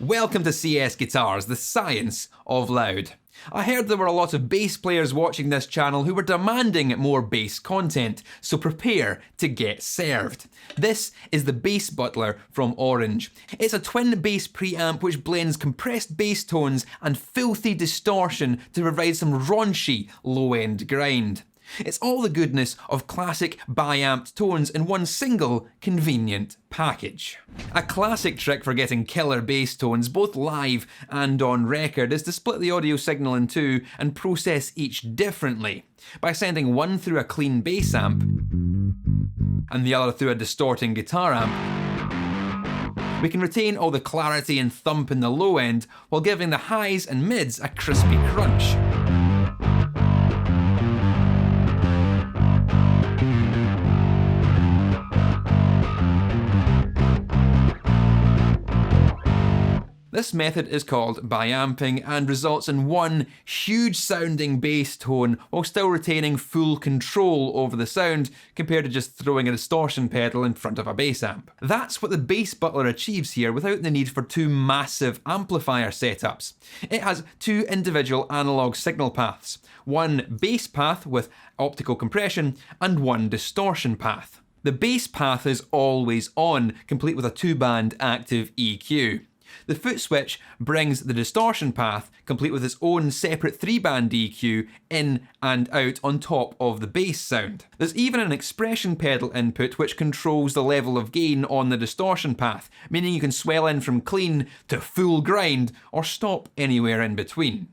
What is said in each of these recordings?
Welcome to CSGuitars, the science of loud. I heard there were a lot of bass players watching this channel who were demanding more bass content, so prepare to get served. This is the Bass Butler from Orange. It's a twin bass preamp which blends compressed bass tones and filthy distortion to provide some raunchy low-end grind. It's all the goodness of classic bi-amped tones in one single, convenient package. A classic trick for getting killer bass tones, both live and on record, is to split the audio signal in two and process each differently. By sending one through a clean bass amp and the other through a distorting guitar amp, we can retain all the clarity and thump in the low end while giving the highs and mids a crispy crunch. This method is called bi-amping and results in one huge sounding bass tone while still retaining full control over the sound compared to just throwing a distortion pedal in front of a bass amp. That's what the Bass Butler achieves here without the need for two massive amplifier setups. It has two individual analog signal paths, one bass path with optical compression and one distortion path. The bass path is always on, complete with a two-band active EQ. The foot switch brings the distortion path, complete with its own separate three-band EQ, in and out on top of the bass sound. There's even an expression pedal input which controls the level of gain on the distortion path, meaning you can swell in from clean to full grind or stop anywhere in between.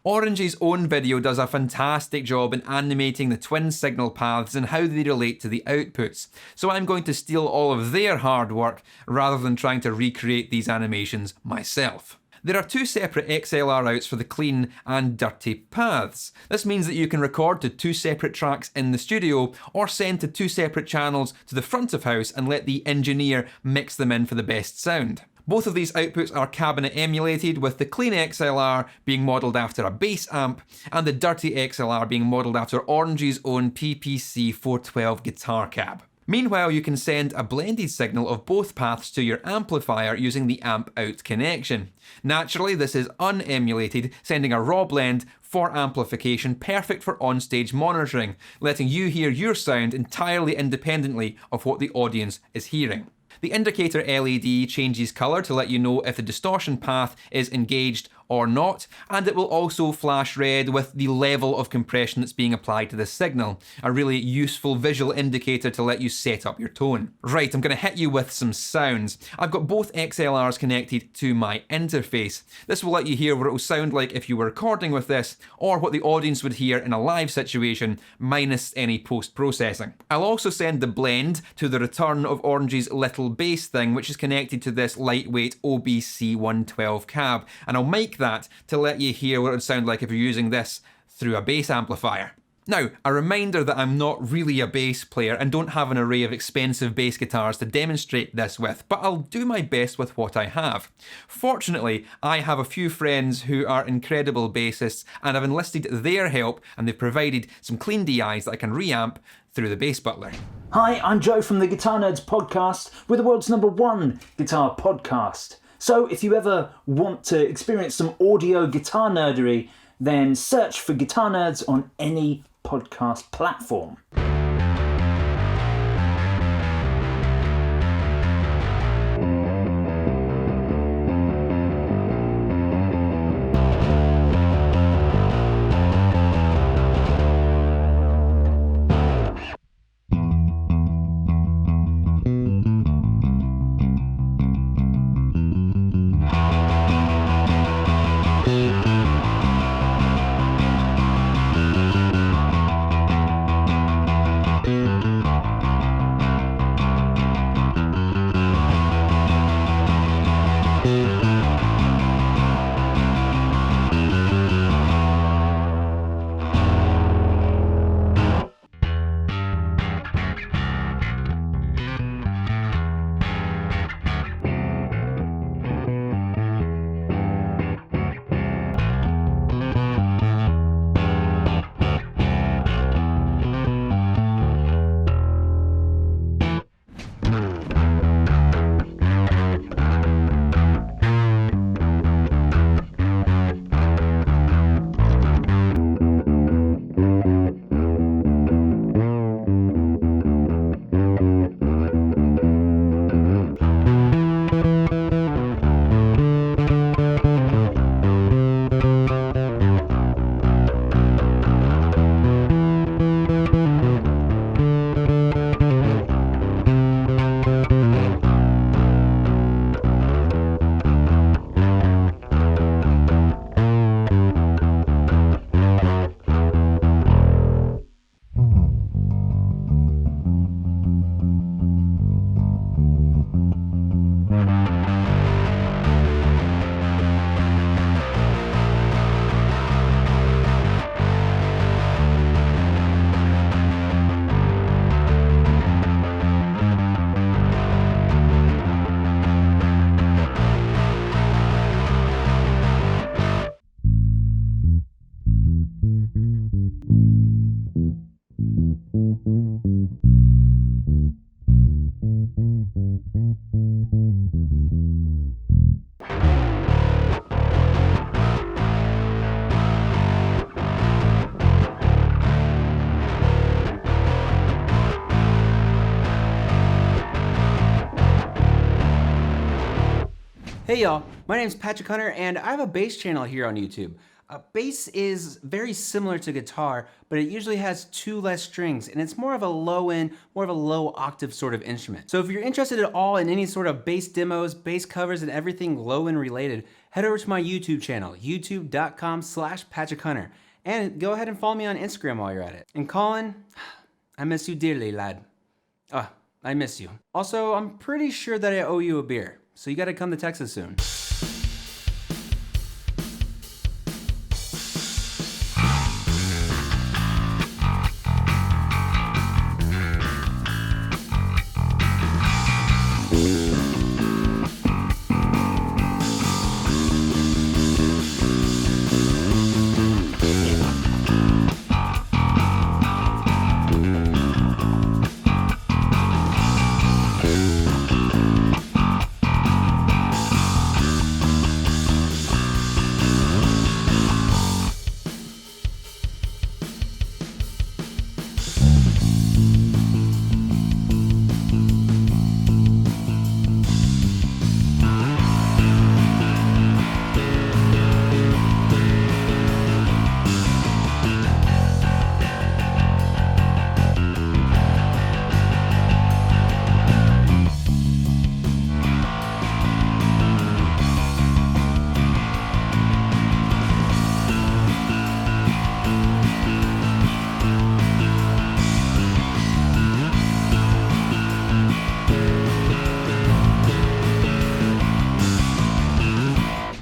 Orange's own video does a fantastic job in animating the twin signal paths and how they relate to the outputs, so I'm going to steal all of their hard work rather than trying to recreate these animations myself. There are two separate XLR outs for the clean and dirty paths. This means that you can record to two separate tracks in the studio or send to two separate channels to the front of house and let the engineer mix them in for the best sound. Both of these outputs are cabinet emulated, with the clean XLR being modelled after a bass amp and the dirty XLR being modelled after Orange's own PPC 412 guitar cab. Meanwhile, you can send a blended signal of both paths to your amplifier using the amp out connection. Naturally, this is unemulated, sending a raw blend for amplification perfect for onstage monitoring, letting you hear your sound entirely independently of what the audience is hearing. The indicator LED changes colour to let you know if the distortion path is engaged or not, and it will also flash red with the level of compression that's being applied to the signal, a really useful visual indicator to let you set up your tone. Right, I'm going to hit you with some sounds. I've got both XLRs connected to my interface. This will let you hear what it will sound like if you were recording with this, or what the audience would hear in a live situation, minus any post-processing. I'll also send the blend to the return of Orange's little bass thing, which is connected to this lightweight OBC 112 cab, and I'll make that to let you hear what it would sound like if you're using this through a bass amplifier. Now, a reminder that I'm not really a bass player and don't have an array of expensive bass guitars to demonstrate this with, but I'll do my best with what I have. Fortunately, I have a few friends who are incredible bassists and I've enlisted their help, and they've provided some clean DIs that I can reamp through the Bass Butler. Hi, I'm Joe from the Guitar Nerds podcast. We're the world's #1 guitar podcast. So if you ever want to experience some audio guitar nerdery, then search for Guitar Nerds on any podcast platform. Hey y'all, my name's Patrick Hunter and I have a bass channel here on YouTube. Bass is very similar to guitar, but it usually has 2 less strings and it's more of a low end, more of a low octave sort of instrument. So if you're interested at all in any sort of bass demos, bass covers, and everything low end related, head over to my YouTube channel, youtube.com/Patrick Hunter. And go ahead and follow me on Instagram while you're at it. And Colin, I miss you dearly, lad. I miss you. Also, I'm pretty sure that I owe you a beer. So you gotta come to Texas soon.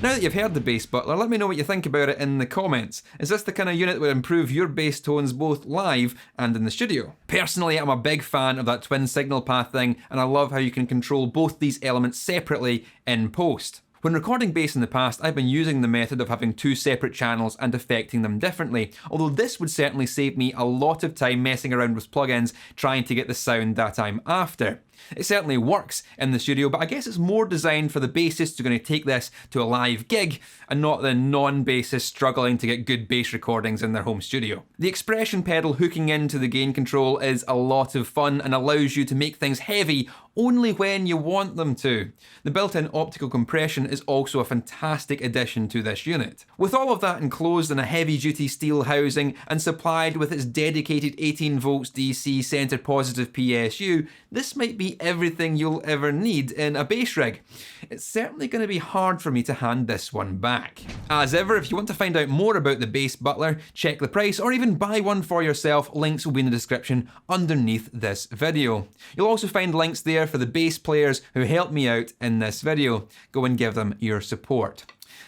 Now that you've heard the Bass Butler, let me know what you think about it in the comments. Is this the kind of unit that would improve your bass tones both live and in the studio? Personally, I'm a big fan of that twin signal path thing, and I love how you can control both these elements separately in post. When recording bass in the past, I've been using the method of having 2 separate channels and affecting them differently, although this would certainly save me a lot of time messing around with plugins trying to get the sound that I'm after. It certainly works in the studio, but I guess it's more designed for the bassists who are going to take this to a live gig and not the non-bassists struggling to get good bass recordings in their home studio. The expression pedal hooking into the gain control is a lot of fun and allows you to make things heavy only when you want them to. The built-in optical compression is also a fantastic addition to this unit. With all of that enclosed in a heavy-duty steel housing and supplied with its dedicated 18 volts DC center positive PSU, this might be everything you'll ever need in a bass rig. It's certainly going to be hard for me to hand this one back. As ever, if you want to find out more about the Bass Butler, check the price, or even buy one for yourself, links will be in the description underneath this video. You'll also find links there for the bass players who helped me out in this video. Go and give them your support.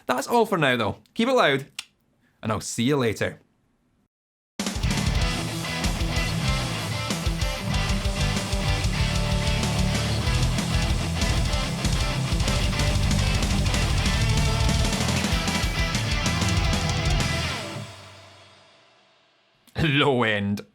That's all for now though. Keep it loud, and I'll see you later. Low end.